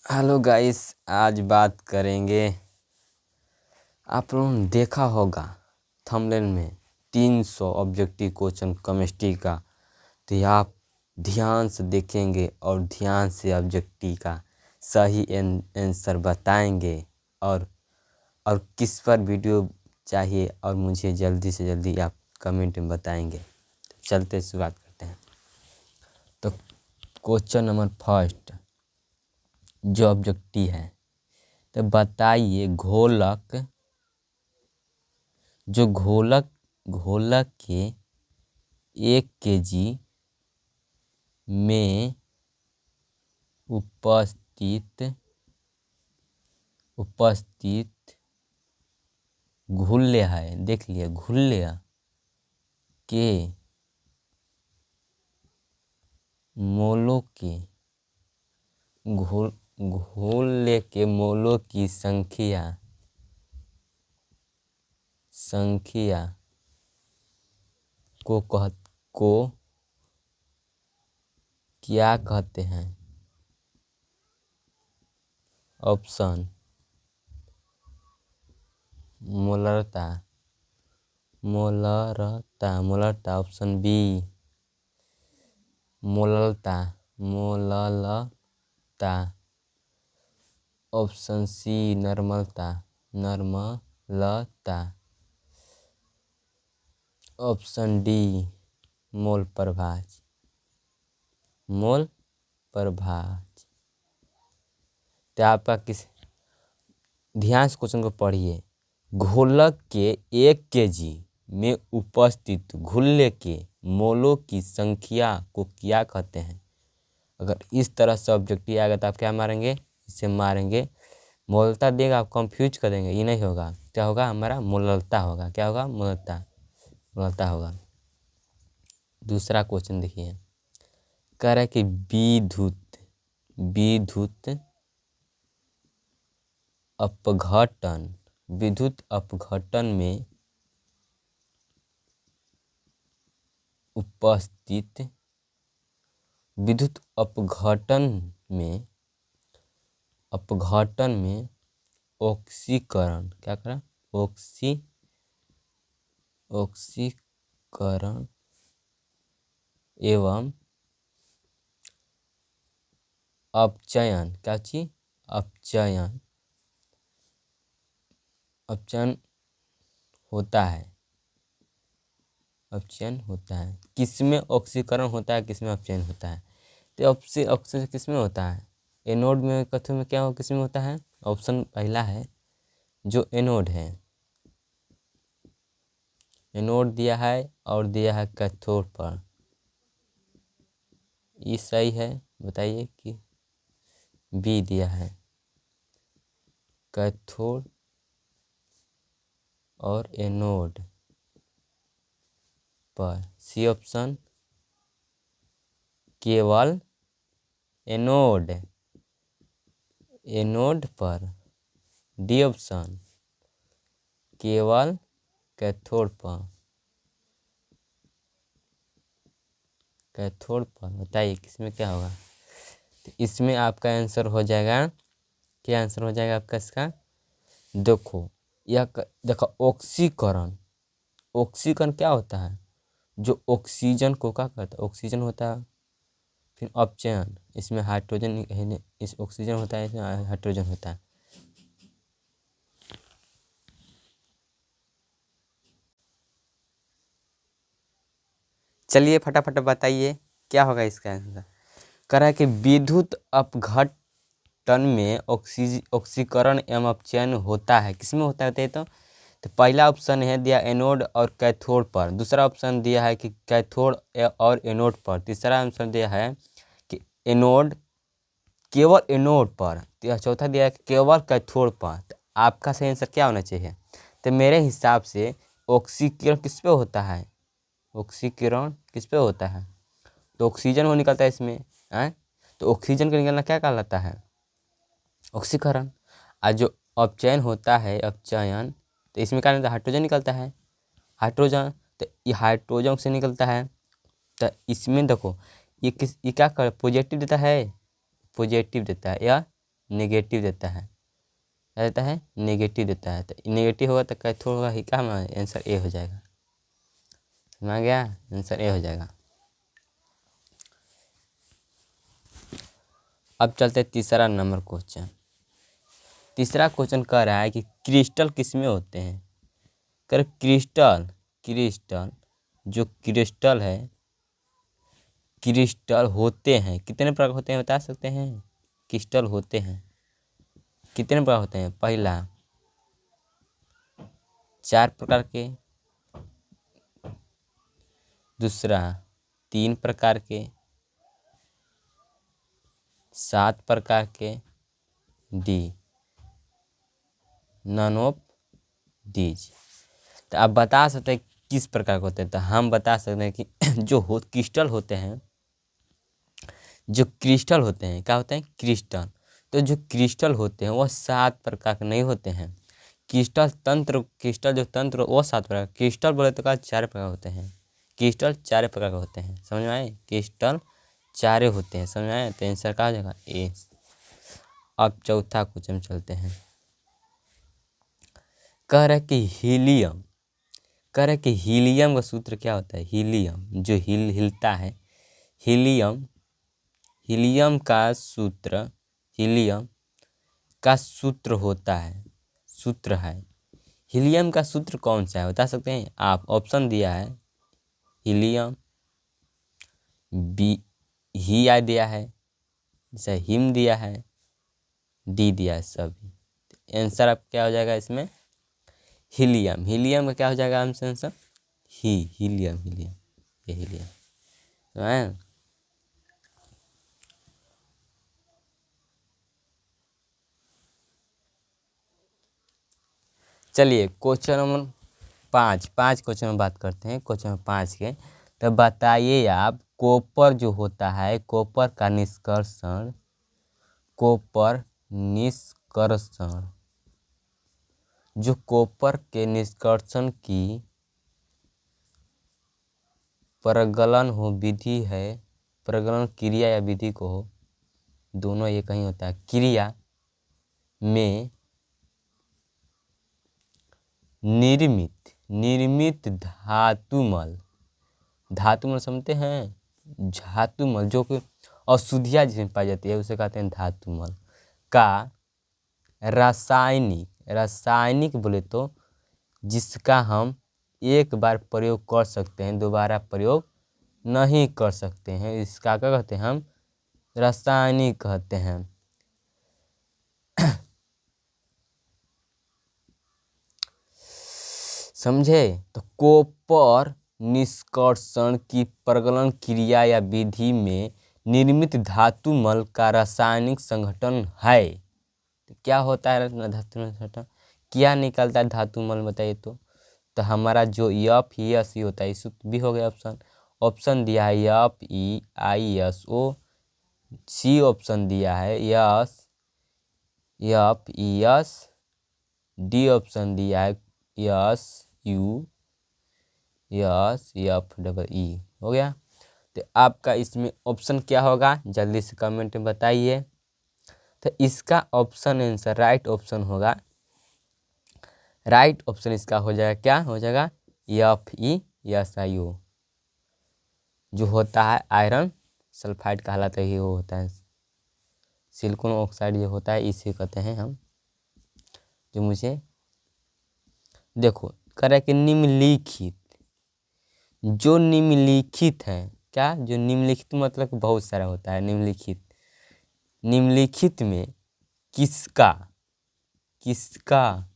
Hello guys, आज बात करेंगे। आप लोगों ने देखा होगा थंबनेल में 300 ऑब्जेक्टिव क्वेश्चन केमिस्ट्री का। तो आप ध्यान से देखेंगे और ध्यान से ऑब्जेक्टिव का सही आंसर बताएंगे और किस पर वीडियो चाहिए और मुझे जल्दी से जल्दी आप कमेंट में बताएंगे। चलते शुरुआत करते हैं। तो क्वेश्चन नंबर फर्स्ट जो ऑब्जेक्टिव है, तो बताइए घोलक घोलक के 1 kg में उपस्थित घुल्य है, देख लिया, घुल्य के मोलों के घोल्य के मोलों की संख्या को क्या कहते हैं? ऑप्शन मोलरता, ऑप्शन बी मोललता, ऑप्शन सी नर्मलता, ऑप्शन डी मोल प्रभाज। तो आपका किस ध्यान से क्वेश्चन को पढ़िए। घोलक के 1 kg में उपस्थित घुल्य के मोलों की संख्या को क्या कहते हैं? अगर इस तरह से ऑब्जेक्टिव आएगा तो आप क्या मारेंगे? इसे मारेंगे मोलता देगा, आप कंफ्यूज कर देंगे। ये नहीं होगा, क्या होगा? हमारा मोललता होगा। क्या होगा? मोललता होगा। दूसरा क्वेश्चन देखिए, कह रहा है कि विद्युत अपघटन में उपस्थित अपघटन में ऑक्सीकरण, क्या करा? ऑक्सीकरण एवं अपचयन, क्या चीज? अपचयन होता है। किसमें ऑक्सीकरण होता है, किसमें अपचयन होता है? तो ऑक्सीजन किसमें होता है? एनोड में, कैथोड में, क्या किसमें होता है? ऑप्शन पहला है जो एनोड है, एनोड दिया है और दिया है कैथोड पर। ये सही है? बताइए कि बी दिया है कैथोड और एनोड पर। सी ऑप्शन केवल एनोड पर। डी ऑप्शन केवल कैथोड पर। बताइए किसमें क्या होगा? तो इसमें आपका आंसर हो जाएगा, क्या आंसर हो जाएगा आपका इसका? देखो ऑक्सीकरण क्या होता है? जो ऑक्सीजन को क्या करता है? ऑक्सीजन होता है। फिर अपचयन, इसमें हाइड्रोजन, इस ऑक्सीजन होता है, इसमें हाइड्रोजन होता है। चलिए फटाफट बताइए क्या होगा इसका आंसर। कह रहा है कि विद्युत अपघटन में ऑक्सीकरण एवं अपचयन होता है। किसमें होता है? तो पहला ऑप्शन है दिया एनोड और कैथोड पर। दूसरा ऑप्शन दिया है कि कैथोड और एनोड पर। तीसरा ऑप्शन दिया है कि केवल एनोड पर। चौथा दिया है कि केवल कैथोड पर। तो आपका सही आंसर क्या होना चाहिए? तो मेरे हिसाब से ऑक्सीकरण किस पे होता है? तो ऑक्सीजन वो निकलता है इसमें, तो ऑक्सीजन का निकलना क्या कहलाता है? ऑक्सीकरण। और जो अपचयन होता है, तो इसमें क्या निकलता है? हाइड्रोजन निकलता है, तो ये हाइड्रोजन से निकलता है। तो इसमें देखो ये क्या कर पॉजिटिव देता है या नेगेटिव देता है, क्या देता है, नेगेटिव देता है। तो नेगेटिव होगा तो कैथोड होगा ही, क्या आंसर ए हो जाएगा। समझ आ गया, आंसर ए हो जाएगा। अब चलते तीसरा नंबर क्वेश्चन। तीसरा क्वेश्चन कह रहा है कि क्रिस्टल किसमें होते हैं। कर क्रिस्टल, क्रिस्टल जो क्रिस्टल है, क्रिस्टल होते हैं कितने प्रकार होते हैं बता सकते हैं। क्रिस्टल होते हैं कितने प्रकार होते हैं। पहला 4 प्रकार के, दूसरा 3 प्रकार के, 7 प्रकार के, डी नन ऑफ दीज। तो आप बता सकते हैं किस प्रकार के होते हैं। तो हम बता सकते हैं कि जो क्रिस्टल होते हैं, जो क्रिस्टल होते हैं क्या होते हैं, क्रिस्टल। तो जो क्रिस्टल होते हैं वो 7 प्रकार के नहीं होते हैं। क्रिस्टल तंत्र, क्रिस्टल जो तंत्र वो 7 प्रकार, क्रिस्टल बोले तो क्या 4 प्रकार होते हैं। क्रिस्टल 4 प्रकार के होते हैं, समझ में आए। क्रिस्टल 4 होते हैं, समझ में आए। तो आंसर क्या हो जाएगा, ए। अब चौथा क्वेश्चन चलते हैं। कह रहा है कि हीलियम, कह रहा है कि हीलियम का सूत्र क्या होता है। हीलियम जो हिलता है, हीलियम, हीलियम का सूत्र, हीलियम का सूत्र होता है, सूत्र है। हीलियम का सूत्र कौन सा है बता सकते हैं आप। ऑप्शन दिया है हीलियम, बी ही आ दिया है, जैसे हिम दिया है, डी दिया है सभी। आंसर आप क्या हो जाएगा इसमें, हीलियम। हीलियम का क्या हो जाएगा आंसर, हीलियम, हीलियम, ये हीलियम है। चलिए क्वेश्चन नंबर 5 क्वेश्चन में बात करते हैं। क्वेश्चन नंबर 5 के, तो बताइए आप कॉपर जो होता है, कॉपर का निष्कर्षण, कॉपर निष्कर्षण, जो कॉपर के निष्कर्षण की प्रगलन हो विधि है, प्रगलन क्रिया या विधि को हो, दोनों ये कहीं होता है, क्रिया में निर्मित धातुमल, धातुमल समझते हैं, धातुमल जो कि अशुद्धियाँ जिसमें पाई जाती है उसे कहते हैं धातुमल का रासायनिक, रासायनिक बोले तो जिसका हम एक बार प्रयोग कर सकते हैं, दोबारा प्रयोग नहीं कर सकते हैं, इसका क्या कहते हैं हम, रासायनिक कहते हैं। समझे। तो कॉपर निष्कर्षण की प्रगलन क्रिया या विधि में निर्मित धातुमल का रासायनिक संगठन है। तो क्या होता है धातुमल संगठन, क्या निकलता है धातुमल बताइए। तो हमारा जो एफ ई एस ई होता है, इस भी हो गया ऑप्शन। ऑप्शन दिया है F E I S O, C option दिया है yes F E S, D option दिया है yes U yes F double E, हो गया। तो आपका इसमें ऑप्शन क्या होगा जल्दी से कमेंट में बताइए। तो इसका ऑप्शन आंसर राइट ऑप्शन होगा, राइट ऑप्शन इसका हो जाएगा, क्या हो जाएगा, एफ ई एस आई ओ, जो होता है आयरन सल्फाइड कहलाता है, वो होता है सिलिकॉन ऑक्साइड जो होता है, इसे कहते हैं हम। जो मुझे देखो करे कि निम्नलिखित, जो निम्नलिखित है, क्या जो निम्नलिखित मतलब बहुत सारा होता है निम्नलिखित, निम्नलिखित में किसका, किसका,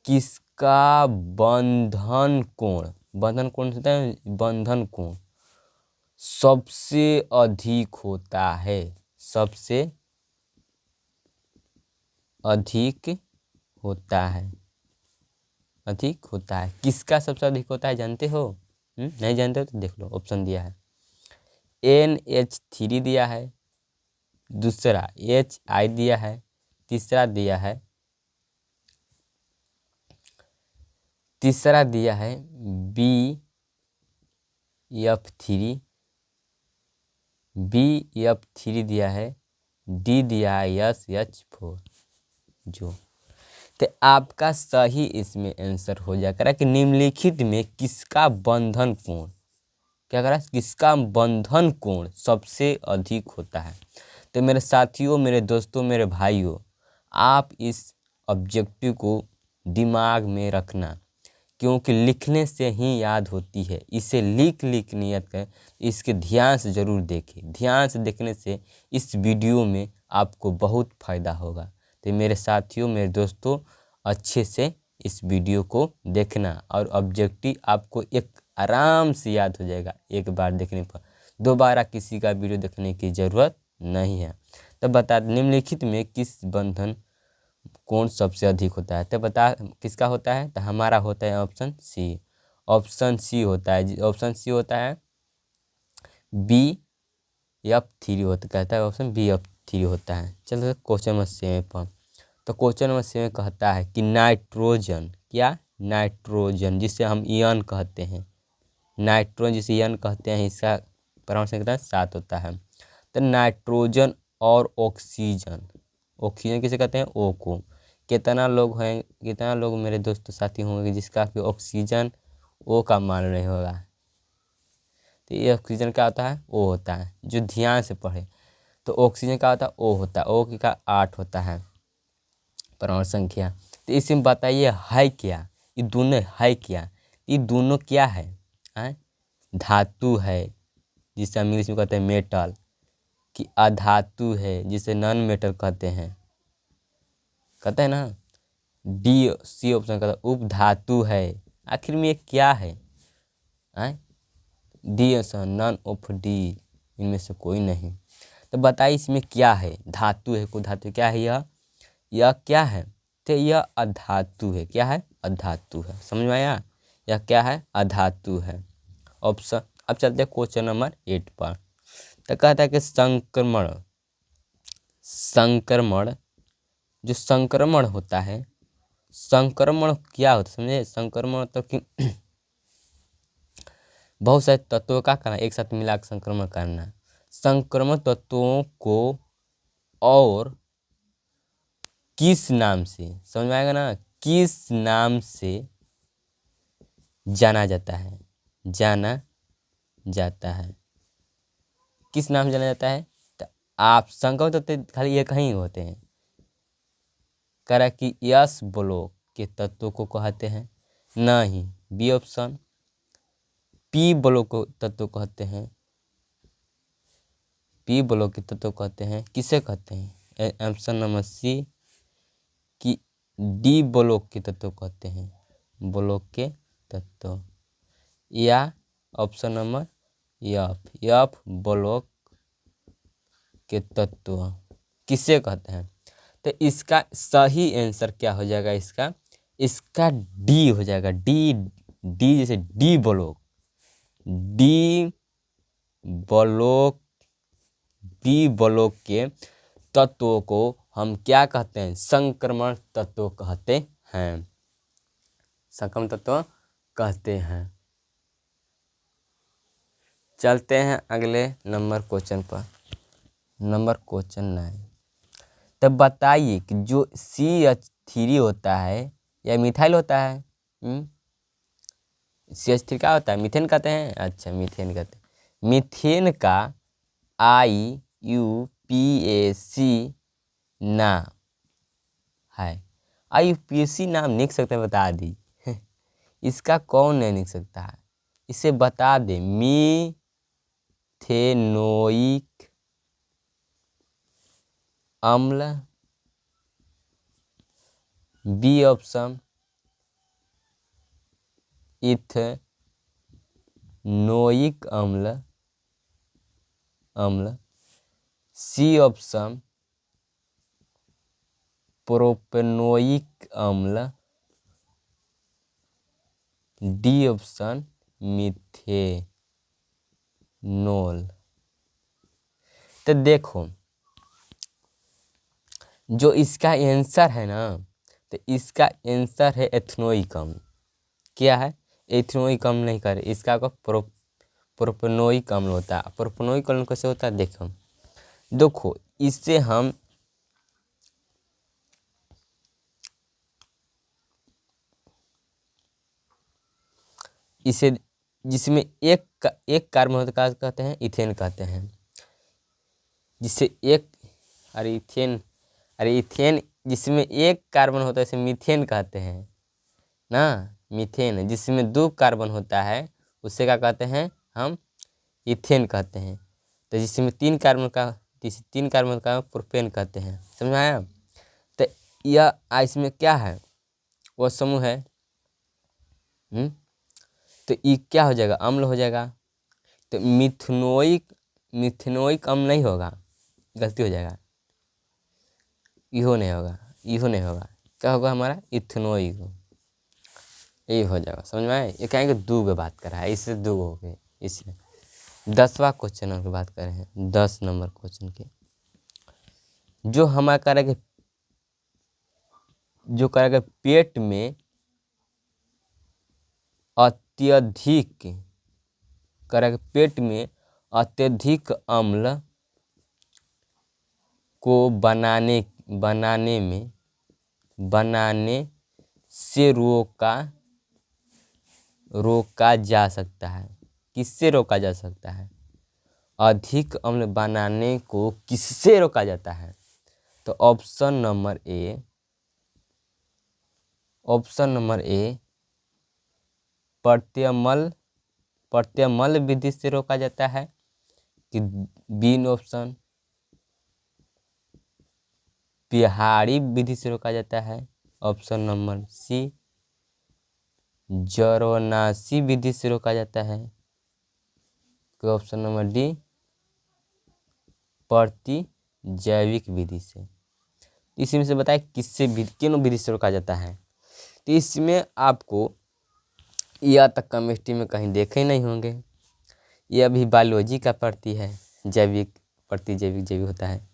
किसका बंधन कोण, बंधन कोण होता है, बंधन कोण सबसे अधिक होता है, सबसे अधिक होता है, अधिक होता है। किसका सबसे अधिक होता है जानते हो, नहीं जानते हो तो देख लो। ऑप्शन दिया है NH3 दिया है, दूसरा HI दिया है, तीसरा दिया है, तीसरा दिया है BF3, BF3 दिया है, डी दिया है SH4 जो। तो आपका सही इसमें आंसर हो जाएगा कि निम्नलिखित में किसका बंधन कोण, क्या करा, किसका बंधन कोण सबसे अधिक होता है। तो मेरे साथियों, मेरे दोस्तों, मेरे भाइयों, आप इस ऑब्जेक्टिव को दिमाग में रखना, क्योंकि लिखने से ही याद होती है। इसे लिख नियत करें, इसके ध्यान से ज़रूर देखें। ध्यान से देखने से इस वीडियो में आपको बहुत फ़ायदा होगा। तो मेरे साथियों, मेरे दोस्तों, अच्छे से इस वीडियो को देखना और ऑब्जेक्टिव आपको एक आराम से याद हो जाएगा एक बार देखने पर। दोबारा किसी का वीडियो देखने की ज़रूरत नहीं है। तो बता, निम्नलिखित में किस बंधन कोण सबसे अधिक होता है। तो बता किसका होता है, तो हमारा होता है ऑप्शन सी। ऑप्शन सी होता है, ऑप्शन सी होता है BF3 होता, कहता है ऑप्शन BF3 होता है। चलो क्वेश्चन नंबर 7 पर। तो क्वेश्चन नंबर 7 कहता है कि नाइट्रोजन, क्या, नाइट्रोजन जिसे हम ईयन कहते हैं, नाइट्रोजन जिसे ईयन कहते हैं, इसका परमाणु संख्या 7 होता है। तो नाइट्रोजन और ऑक्सीजन, ऑक्सीजन किसे कहते हैं, O को। कितना लोग हैं, कितना लोग मेरे दोस्त साथी होंगे जिसका कि ऑक्सीजन O का मान नहीं होगा। तो ये ऑक्सीजन क्या होता है, O होता है। जो ध्यान से पढ़े तो ऑक्सीजन का होता है O होता है, O की का 8 होता है परमाणु संख्या। तो इसमें बताइए है क्या, ये दोनों है क्या, ये दोनों क्या है, धातु है जिसे हम इंग्लिश में कहते हैं मेटल, कि अधातु है जिसे नॉन मेटल कहते हैं ना। डी सी ऑप्शन कहता है उपधातु है। आखिर में ये क्या है, D option none of D, इनमें से कोई नहीं। तो बताइए इसमें क्या है, धातु है, कोई धातु क्या है, यह क्या है, तो यह अधातु है। क्या है, अधातु है। समझ में आया, यह क्या है, अधातु है ऑप्शन। अब चलते हैं क्वेश्चन नंबर 8 पर। तो कहता है कि संक्रमण, संक्रमण जो संक्रमण होता है, संक्रमण क्या होता है समझे। संक्रमण मतलब कि बहुत सारे तत्वों का करना, एक साथ मिलाकर संक्रमण करना। संक्रमण तत्वों को और किस नाम से, समझ में आएगा ना, किस नाम से जाना जाता है, जाना जाता है, किस नाम से जाना जाता है। तो आप संक्रमण तत्व खाली एक ही होते हैं, कह रहा कि यस ब्लॉक के तत्वों को कहते हैं, नहीं बी ऑप्शन। पी ब्लॉक को तत्व कहते हैं, पी ब्लॉक के तत्व कहते हैं, किसे कहते हैं, ऑप्शन नंबर सी कि डी ब्लॉक के तत्व कहते हैं, ब्लॉक के तत्व, या ऑप्शन नंबर एफ ब्लॉक के तत्व किसे कहते हैं। तो इसका सही आंसर क्या हो जाएगा, इसका डी हो जाएगा। डी डी जैसे D block, D block, D block के तत्वों को हम क्या कहते हैं, संक्रमण तत्व कहते हैं, संक्रमण तत्व कहते हैं। चलते हैं अगले नंबर क्वेश्चन पर, नंबर क्वेश्चन 9। तब बताइए कि जो CH3 होता है या मिथाइल होता है, CH3 क्या होता है, मीथेन कहते हैं, अच्छा मीथेन कहते हैं। मीथेन का IUPAC नाम है, IUPAC नाम लिख सकते हैं, बता दी इसका कौन नहीं लिख सकता है, इसे बता दे। मीथेनोइक अम्ल, बी ऑप्शन इथेनोइक अम्ल, सी ऑप्शन प्रोपेनोइक अम्ल, डी ऑप्शन मिथेनॉल। तो देखो जो इसका आंसर है ना, तो इसका आंसर है एथनोइक अम्ल। क्या है, एथनोइक अम्ल नहीं करे, इसका को प्रोपेनोइक अम्ल होता है। प्रोपेनोइक अम्ल कैसे होता है देखो, देखो इससे हम इसे जिसमें एक कार्बन होता है कहते हैं इथेन कहते हैं। जिससे एक अरे इथेन जिसमें एक कार्बन होता है इसे मीथेन कहते हैं ना। मीथेन जिसमें 2 कार्बन होता है उसे क्या कहते हैं हम इथेन कहते हैं। तो जिसमें 3 कार्बन का प्रोपेन कहते हैं। समझ में आया। तो यह इसमें क्या है वह समूह है। तो ये क्या हो जाएगा अम्ल हो जाएगा। तो मिथेनोइक अम्ल नहीं होगा, गलती हो जाएगा। इहो नहीं होगा क्या होगा हमारा इथेनोइक। यही हो जाएगा। समझ में आए। ये कहेंगे 2 की बात कर रहा है, इससे 2 हो गए। इसलिए 10वां क्वेश्चन की बात कर रहे हैं, 10 नंबर क्वेश्चन की। जो हमारा करेगा पेट में अत्यधिक अम्ल को बनाने से रोका जा सकता है। किससे रोका जा सकता है। अधिक अम्ल बनाने को किससे रोका जाता है। तो ऑप्शन नंबर ए प्रत्यमल विधि से रोका जाता है कि बी ऑप्शन बिहारी विधि से रोका जाता है। ऑप्शन नंबर सी जरोनासी विधि से रोका जाता है। ऑप्शन नंबर डी प्रतिजैविक विधि से। इसी से बताए किन विधि से रोका जाता है। तो इसमें आपको यह तक केमिस्ट्री में कहीं देखे नहीं होंगे। यह भी बायोलॉजी का पढ़ती है। जैविक प्रतिजैविक जैविक होता है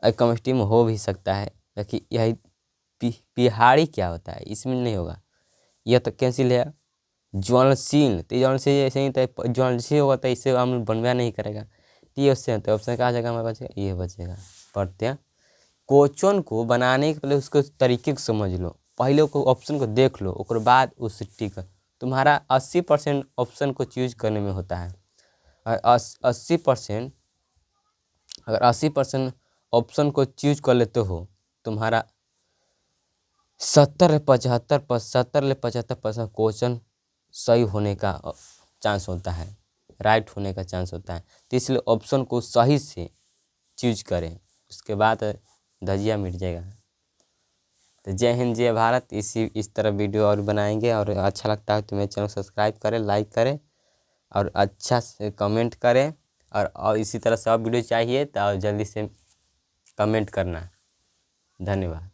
और केमिस्ट्री में हो भी सकता है। लेकिन यही बिहारी क्या होता है इसमें नहीं होगा। यह तो कैंसिल है। ज्वलनशील तो ज्वलनशील ऐसे ही तो ज्वलनशील होगा तो इससे अम्ल बनवा नहीं करेगा। तो ये उससे होता है। ऑप्शन कहाँ जाएगा हमारे बचेगा ये बचेगा प्रत्यय। क्वेश्चन को बनाने के पहले उसको तरीके को समझ लो। पहले को ऑप्शन को देख लो उसके बाद उस टिक तुम्हारा 80% ऑप्शन को चूज करने में होता है। और 80% अगर 80% ऑप्शन को चूज कर लेते हो तुम्हारा 70-75% क्वेश्चन सही होने का चांस होता है, राइट होने का चांस होता है। तो इसलिए ऑप्शन को सही से चूज करें, उसके बाद धजिया मिट जाएगा। तो जय हिंद जय भारत। इस तरह वीडियो और बनाएंगे। और अच्छा लगता है तो मेरे चैनल सब्सक्राइब करें, लाइक करें और अच्छा से कमेंट करें। और इसी तरह सब वीडियो चाहिए तो जल्दी से कमेंट करना। धन्यवाद।